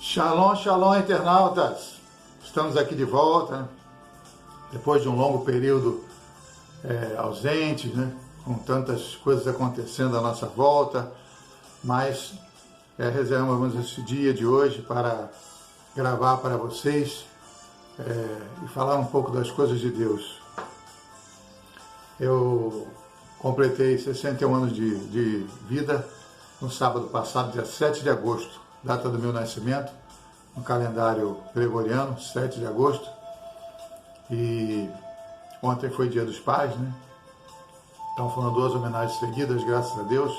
Shalom, shalom, internautas! Estamos aqui de volta, né? Depois de um longo período ausente, né? Com tantas coisas acontecendo à nossa volta, mas reservamos esse dia de hoje para gravar para vocês e falar um pouco das coisas de Deus. Eu completei 61 anos de vida no sábado passado, dia 7 de agosto, data do meu nascimento, no calendário gregoriano, 7 de agosto. E ontem foi dia dos pais, né? Então foram 2 homenagens seguidas, graças a Deus,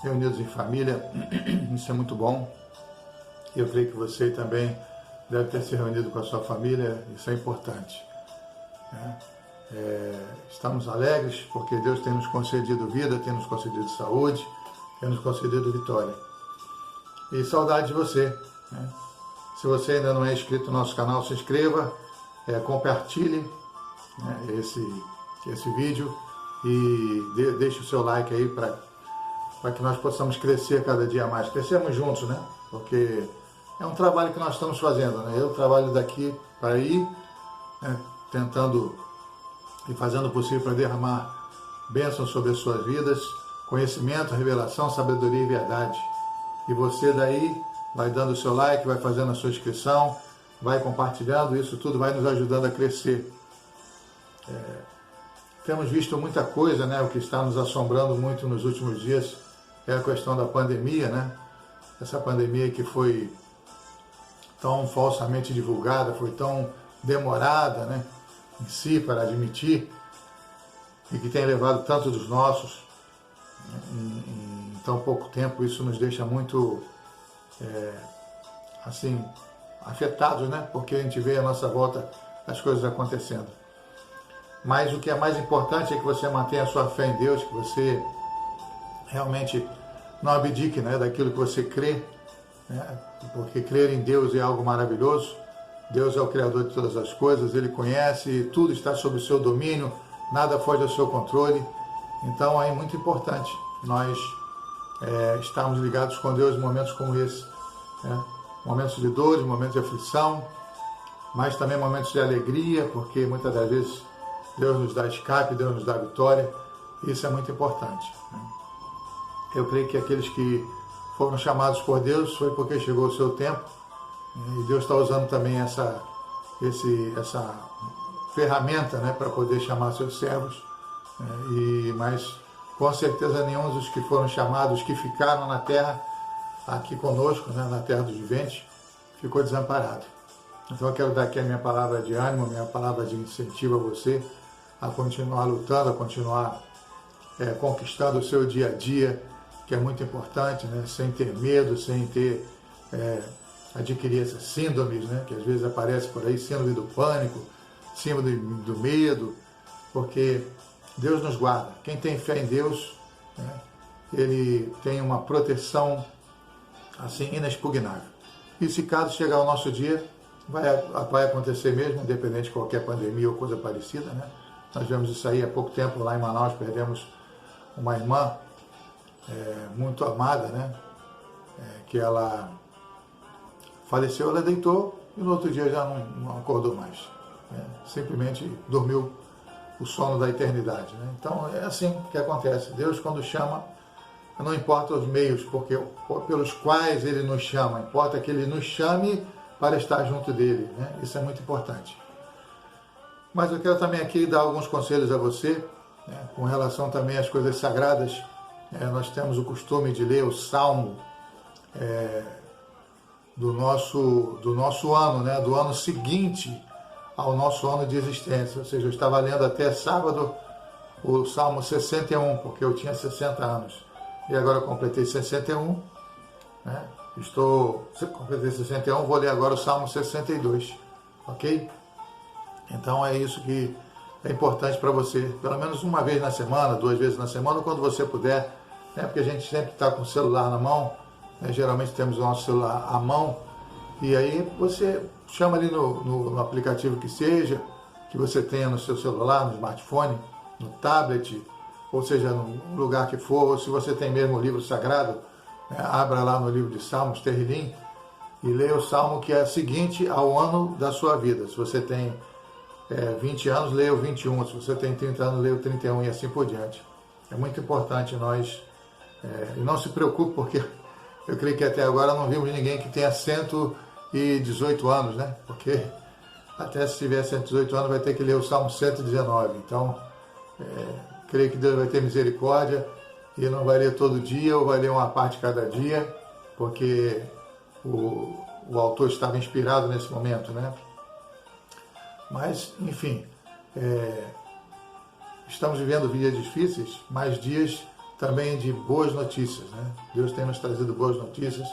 reunidos em família, isso é muito bom. Eu creio que você também deve ter se reunido com a sua família, isso é importante, né? Estamos alegres porque Deus tem nos concedido vida, tem nos concedido saúde, tem nos concedido vitória. E saudade de você, né? Se você ainda não é inscrito no nosso canal, se inscreva, compartilhe, né, esse vídeo e deixe o seu like aí para que nós possamos crescer cada dia mais. Crescemos juntos, né? Porque é um trabalho que nós estamos fazendo, né? Eu trabalho daqui para aí, né, tentando e fazendo o possível para derramar bênçãos sobre as suas vidas, conhecimento, revelação, sabedoria e verdade. E você daí vai dando o seu like, vai fazendo a sua inscrição, vai compartilhando, isso tudo vai nos ajudando a crescer. Temos visto muita coisa, né? O que está nos assombrando muito nos últimos dias é a questão da pandemia, né? Essa pandemia que foi tão falsamente divulgada, foi tão demorada, né, em si para admitir, e que tem levado tanto dos nossos em tão pouco tempo. Isso nos deixa muito assim, afetados, né? Porque a gente vê à nossa volta as coisas acontecendo. Mas o que é mais importante é que você mantenha a sua fé em Deus, que você realmente não abdique, né, daquilo que você crê, né? Porque crer em Deus é algo maravilhoso. Deus é o Criador de todas as coisas, Ele conhece, tudo está sob o seu domínio, nada foge ao seu controle. Então é muito importante nós estarmos ligados com Deus em momentos como esse, né? Momentos de dor, momentos de aflição, mas também momentos de alegria, porque muitas das vezes Deus nos dá escape, Deus nos dá vitória. Isso é muito importante, né? Eu creio que aqueles que foram chamados por Deus foi porque chegou o seu tempo, e Deus está usando também essa ferramenta, né, para poder chamar seus servos, mas com certeza nenhum dos que foram chamados, que ficaram na terra, aqui conosco, né, na terra dos viventes, ficou desamparado. Então eu quero dar aqui a minha palavra de ânimo, a minha palavra de incentivo a você a continuar lutando, a continuar conquistando o seu dia a dia, que é muito importante, né, sem ter medo, sem ter adquirir essas síndromes, né, que às vezes aparece por aí, síndrome do pânico, síndrome do medo, porque Deus nos guarda. Quem tem fé em Deus, né, ele tem uma proteção assim inexpugnável. E se caso chegar o nosso dia, vai acontecer mesmo, independente de qualquer pandemia ou coisa parecida, né? Nós vemos isso aí há pouco tempo lá em Manaus, perdemos uma irmã muito amada, né? Que ela faleceu, ela deitou e no outro dia já não acordou mais, né? Simplesmente dormiu o sono da eternidade, né? Então é assim que acontece. Deus, quando chama, não importa os meios pelos quais Ele nos chama, importa que Ele nos chame para estar junto dEle, né? Isso é muito importante. Mas eu quero também aqui dar alguns conselhos a você, né, com relação também às coisas sagradas. Nós temos o costume de ler o Salmo do nosso ano, né, do ano seguinte ao nosso ano de existência. Ou seja, eu estava lendo até sábado o Salmo 61, porque eu tinha 60 anos. E agora eu completei 61, né? Completei 61, vou ler agora o Salmo 62, ok? Então é isso que é importante para você, pelo menos uma vez na semana, 2 vezes na semana, quando você puder, né? Porque a gente sempre está com o celular na mão, né? Geralmente temos o nosso celular à mão, e aí você chama ali no aplicativo que seja, que você tenha no seu celular, no smartphone, no tablet, ou seja, no lugar que for, ou se você tem mesmo o livro sagrado, né, abra lá no livro de Salmos, Terrilim, e leia o salmo que é seguinte ao ano da sua vida. Se você tem 20 anos, leia o 21. Se você tem 30 anos, leia o 31 e assim por diante. É muito importante nós... e não se preocupe, porque eu creio que até agora não vimos ninguém que tenha 118 anos, né? Porque até se tiver 118 anos vai ter que ler o Salmo 119. Então, creio que Deus vai ter misericórdia e não vai ler todo dia ou vai ler uma parte cada dia, porque o autor estava inspirado nesse momento, né? Mas, enfim, estamos vivendo dias difíceis, mas dias também de boas notícias, né? Deus tem nos trazido boas notícias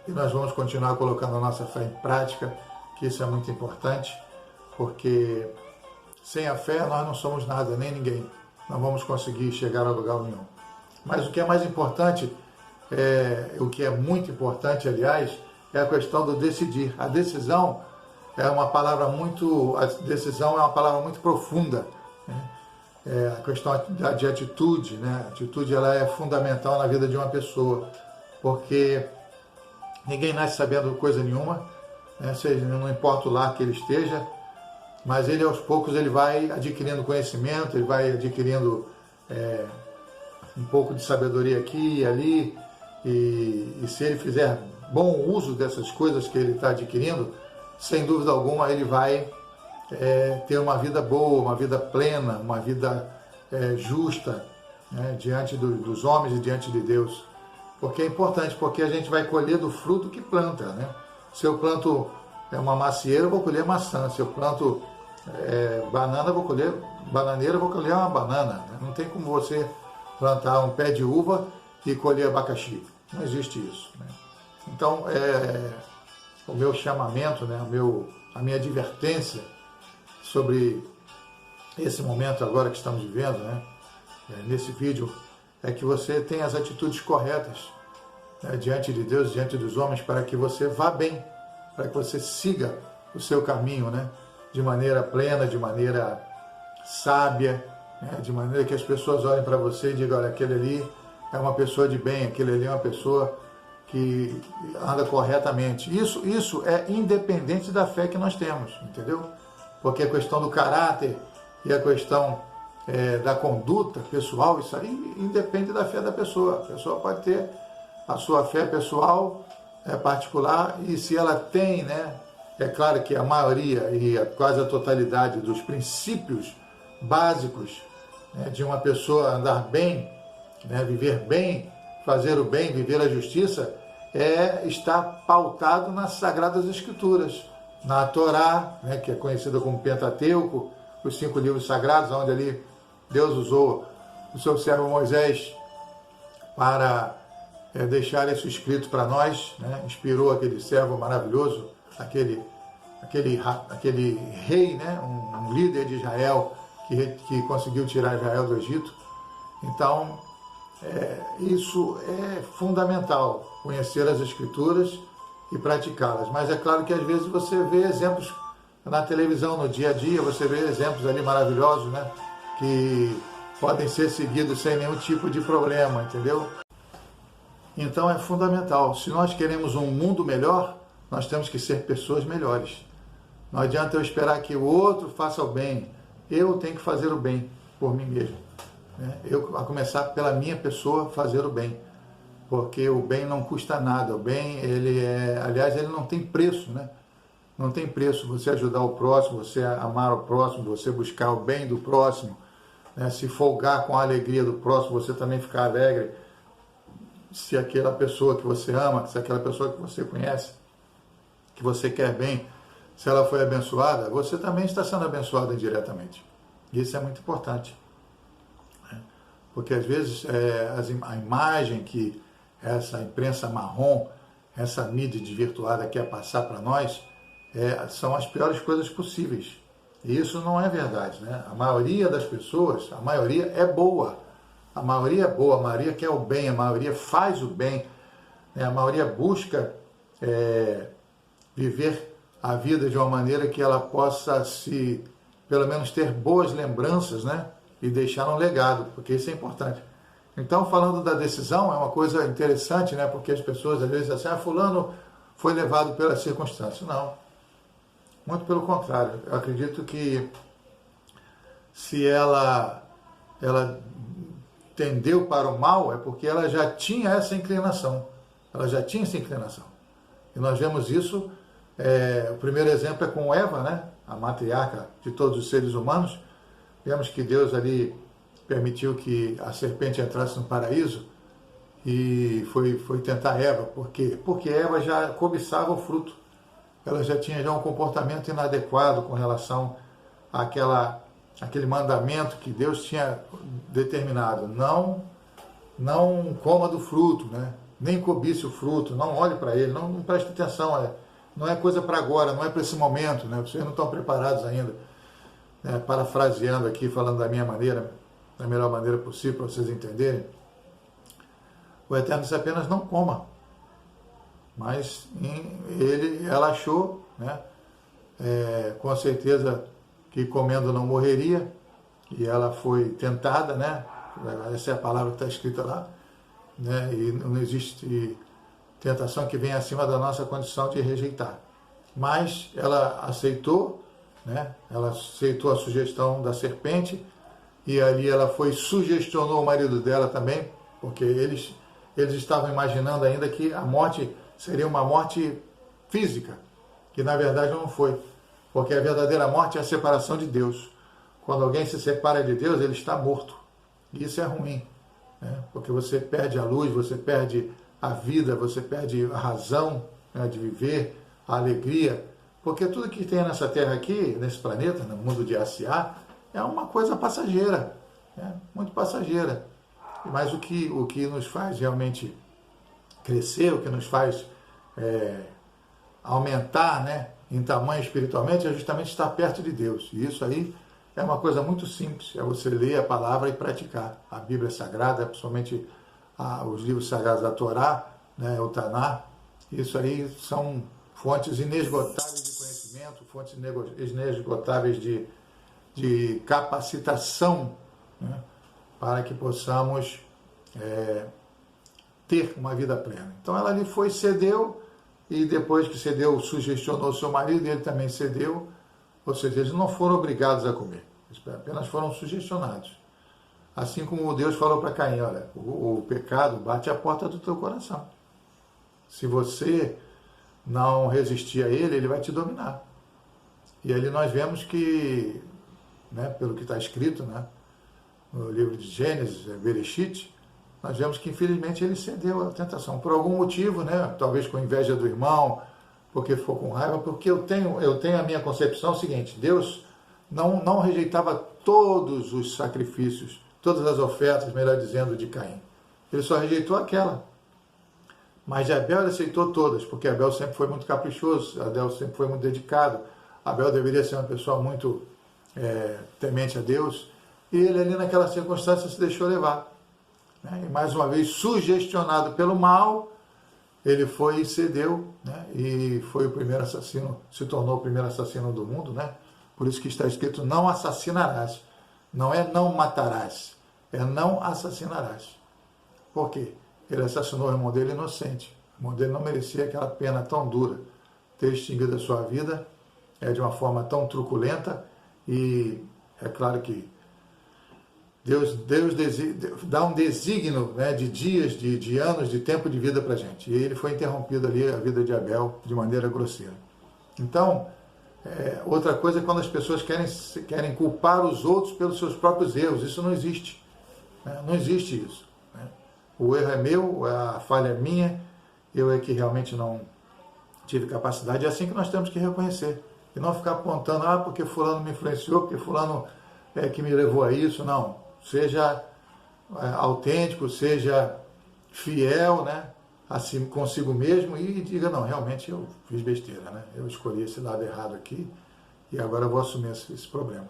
e nós vamos continuar colocando a nossa fé em prática, que isso é muito importante, porque sem a fé nós não somos nada, nem ninguém. Não vamos conseguir chegar a lugar nenhum. Mas o que é mais importante, o que é muito importante, aliás, é a questão do decidir. A decisão é uma palavra muito profunda, né? A questão de atitude, né? A atitude ela é fundamental na vida de uma pessoa, porque ninguém nasce sabendo coisa nenhuma, né? Seja, não importa o lar que ele esteja, mas ele aos poucos ele vai adquirindo conhecimento, ele vai adquirindo um pouco de sabedoria aqui e ali, e se ele fizer bom uso dessas coisas que ele está adquirindo, sem dúvida alguma ele vai ter uma vida boa, uma vida plena, uma vida justa, né, diante dos homens e diante de Deus. Porque é importante, porque a gente vai colher do fruto que planta, né? Se eu planto uma macieira, eu vou colher maçã. Se eu planto banana, eu vou colher bananeira, eu vou colher uma banana, né? Não tem como você plantar um pé de uva e colher abacaxi. Não existe isso, né? Então, o meu chamamento, né, a minha advertência sobre esse momento agora que estamos vivendo, né, nesse vídeo, é que você tenha as atitudes corretas, né, diante de Deus, diante dos homens, para que você vá bem, para que você siga o seu caminho, né, de maneira plena, de maneira sábia, né, de maneira que as pessoas olhem para você e digam: olha, aquele ali é uma pessoa de bem, aquele ali é uma pessoa que anda corretamente. Isso é independente da fé que nós temos, entendeu? Porque a questão do caráter e a questão da conduta pessoal, isso aí independe da fé da pessoa. A pessoa pode ter a sua fé pessoal, particular, e se ela tem, né, é claro que a maioria e quase a totalidade dos princípios básicos, né, de uma pessoa andar bem, né, viver bem, fazer o bem, viver a justiça, está pautado nas Sagradas Escrituras, na Torá, né, que é conhecida como Pentateuco, os 5 livros sagrados, onde ali Deus usou o seu servo Moisés para deixar isso escrito para nós, né, inspirou aquele servo maravilhoso, aquele rei, né, um líder de Israel que conseguiu tirar Israel do Egito. Então, isso é fundamental, conhecer as Escrituras e praticá-las. Mas é claro que às vezes você vê exemplos na televisão, no dia a dia, você vê exemplos ali maravilhosos, né, que podem ser seguidos sem nenhum tipo de problema, entendeu? Então é fundamental. Se nós queremos um mundo melhor, nós temos que ser pessoas melhores. Não adianta eu esperar que o outro faça o bem. Eu tenho que fazer o bem por mim mesmo. Eu, a começar pela minha pessoa, fazer o bem, porque o bem não custa nada. O bem, aliás, ele não tem preço, né? Não tem preço você ajudar o próximo, você amar o próximo, você buscar o bem do próximo, né? Se folgar com a alegria do próximo, você também ficar alegre. Se aquela pessoa que você ama, se aquela pessoa que você conhece, que você quer bem, se ela foi abençoada, você também está sendo abençoado indiretamente. Isso é muito importante. Porque às vezes a imagem que essa imprensa marrom, essa mídia desvirtuada quer passar para nós, são as piores coisas possíveis. E isso não é verdade, né? A maioria das pessoas, a maioria é boa. A maioria é boa, a maioria quer o bem, a maioria faz o bem, né? A maioria busca viver a vida de uma maneira que ela possa pelo menos ter boas lembranças, né? E deixar um legado, porque isso é importante. Então, falando da decisão, é uma coisa interessante, né? Porque as pessoas às vezes dizem assim: fulano foi levado pela circunstância. Não. Muito pelo contrário. Eu acredito que se ela tendeu para o mal, é porque ela já tinha essa inclinação. Ela já tinha essa inclinação. E nós vemos isso, o primeiro exemplo é com Eva, né? A matriarca de todos os seres humanos. Vemos que Deus ali permitiu que a serpente entrasse no paraíso e foi tentar Eva. Por quê? Porque Eva já cobiçava o fruto. Ela já tinha um comportamento inadequado com relação àquele mandamento que Deus tinha determinado. Não coma do fruto, né? Nem cobice o fruto, não olhe para ele, não preste atenção. Não é coisa para agora, não é para esse momento, né? Vocês não estão preparados ainda. Parafraseando aqui, falando da minha maneira, da melhor maneira possível para vocês entenderem. O Eterno disse apenas não coma. Mas ela achou, né, com certeza que comendo não morreria, e ela foi tentada, né? Essa é a palavra que está escrita lá, né? E não existe tentação que venha acima da nossa condição de rejeitar. Mas ela aceitou, né? Ela aceitou a sugestão da serpente, e ali ela sugestionou o marido dela também, porque eles estavam imaginando ainda que a morte seria uma morte física, que na verdade não foi, porque a verdadeira morte é a separação de Deus. Quando alguém se separa de Deus, ele está morto, e isso é ruim, né? Porque você perde a luz, você perde a vida, você perde a razão, né, de viver, a alegria, porque tudo que tem nessa terra aqui, nesse planeta, no mundo de A.C.A., é uma coisa passageira, né? Muito passageira. Mas o que nos faz realmente crescer, o que nos faz aumentar, né, em tamanho espiritualmente, é justamente estar perto de Deus. E isso aí é uma coisa muito simples, é você ler a palavra e praticar. A Bíblia Sagrada, principalmente os livros sagrados da Torá, né, o Taná, isso aí são fontes inesgotáveis de conhecimento, fontes inesgotáveis de capacitação, né, para que possamos ter uma vida plena. Então ela ali cedeu, e depois que cedeu, sugestionou seu marido, e ele também cedeu, ou seja, eles não foram obrigados a comer, eles apenas foram sugestionados. Assim como Deus falou para Caim, olha, o pecado bate à porta do teu coração. Se você não resistir a ele, ele vai te dominar. E ali nós vemos que, né, pelo que está escrito, né, no livro de Gênesis, Bereshit, nós vemos que infelizmente ele cedeu à tentação. Por algum motivo, né, talvez com inveja do irmão, porque ficou com raiva, porque eu tenho a minha concepção seguinte: Deus não rejeitava todos os sacrifícios, todas as ofertas, melhor dizendo, de Caim. Ele só rejeitou aquela. Mas de Abel ele aceitou todas, porque Abel sempre foi muito caprichoso, Abel sempre foi muito dedicado, Abel deveria ser uma pessoa muito temente a Deus, e ele ali naquela circunstância se deixou levar. Né? E mais uma vez, sugestionado pelo mal, ele foi e cedeu, né? E foi o primeiro assassino, se tornou o primeiro assassino do mundo, né? Por isso que está escrito: não assassinarás. Não é não matarás, é não assassinarás. Por quê? Ele assassinou o irmão dele inocente. O irmão dele não merecia aquela pena tão dura, ter extinguido a sua vida de uma forma tão truculenta. E é claro que Deus dá um desígnio, né, de dias, de anos, de tempo de vida para a gente. E ele foi interrompido ali, a vida de Abel, de maneira grosseira. Então, outra coisa é quando as pessoas querem culpar os outros pelos seus próprios erros. Isso não existe. Né? Não existe isso. Né? O erro é meu, a falha é minha, eu é que realmente não tive capacidade. É assim que nós temos que reconhecer. E não ficar apontando, porque fulano me influenciou, porque fulano que me levou a isso. Não. Seja autêntico, seja fiel, né, assim, consigo mesmo, e diga: não, realmente eu fiz besteira, né? Eu escolhi esse lado errado aqui e agora eu vou assumir esse problema.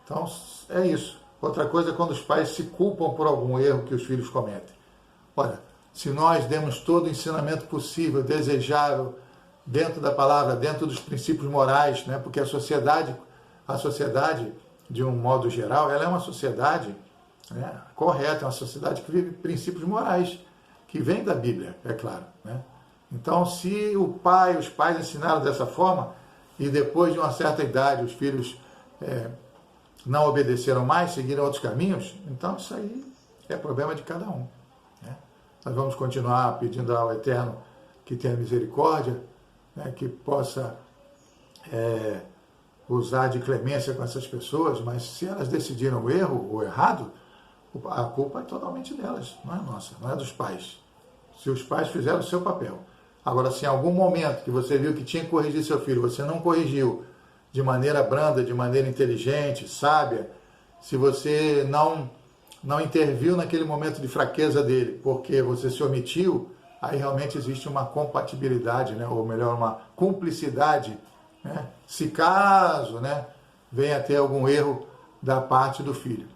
Então é isso. Outra coisa é quando os pais se culpam por algum erro que os filhos cometem. Olha, se nós demos todo o ensinamento possível, desejável, dentro da palavra, dentro dos princípios morais, né, porque a sociedade, de um modo geral, ela é uma sociedade, né, correta, é uma sociedade que vive princípios morais, que vem da Bíblia, é claro. Né? Então, se os pais ensinaram dessa forma, e depois de uma certa idade os filhos não obedeceram mais, seguiram outros caminhos, então isso aí é problema de cada um. Né? Nós vamos continuar pedindo ao Eterno que tenha misericórdia, né, que possa usar de clemência com essas pessoas, mas se elas decidiram o erro, o errado, a culpa é totalmente delas, não é nossa, não é dos pais. Se os pais fizeram o seu papel. Agora, se em algum momento que você viu que tinha que corrigir seu filho, você não corrigiu de maneira branda, de maneira inteligente, sábia, se você não interviu naquele momento de fraqueza dele, porque você se omitiu, aí realmente existe uma compatibilidade, né? Ou melhor, uma cumplicidade, né? Se caso, né, venha a ter algum erro da parte do filho.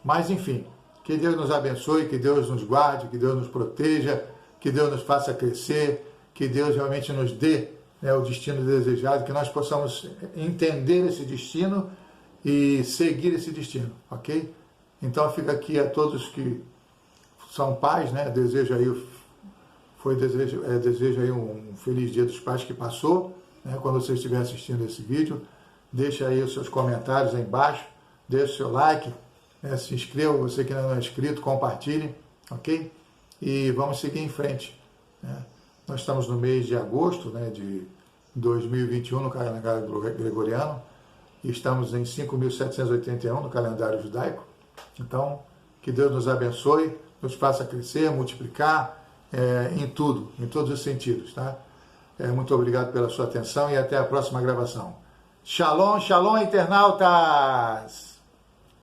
Mas enfim, que Deus nos abençoe, que Deus nos guarde, que Deus nos proteja, que Deus nos faça crescer, que Deus realmente nos dê, né, o destino desejado, que nós possamos entender esse destino e seguir esse destino, ok? Então fica aqui a todos que são pais, né, desejo aí um feliz Dia dos Pais que passou, né, quando você estiver assistindo esse vídeo, deixa aí os seus comentários aí embaixo, deixa o seu like, né, se inscreva, você que ainda não é inscrito, compartilhe, ok? E vamos seguir em frente, né? Nós estamos no mês de agosto, né, de 2021 no calendário gregoriano e estamos em 5.781 no calendário judaico. Então, que Deus nos abençoe, nos faça crescer, multiplicar em tudo, em todos os sentidos, tá? Muito obrigado pela sua atenção e até a próxima gravação. Shalom, shalom, internautas!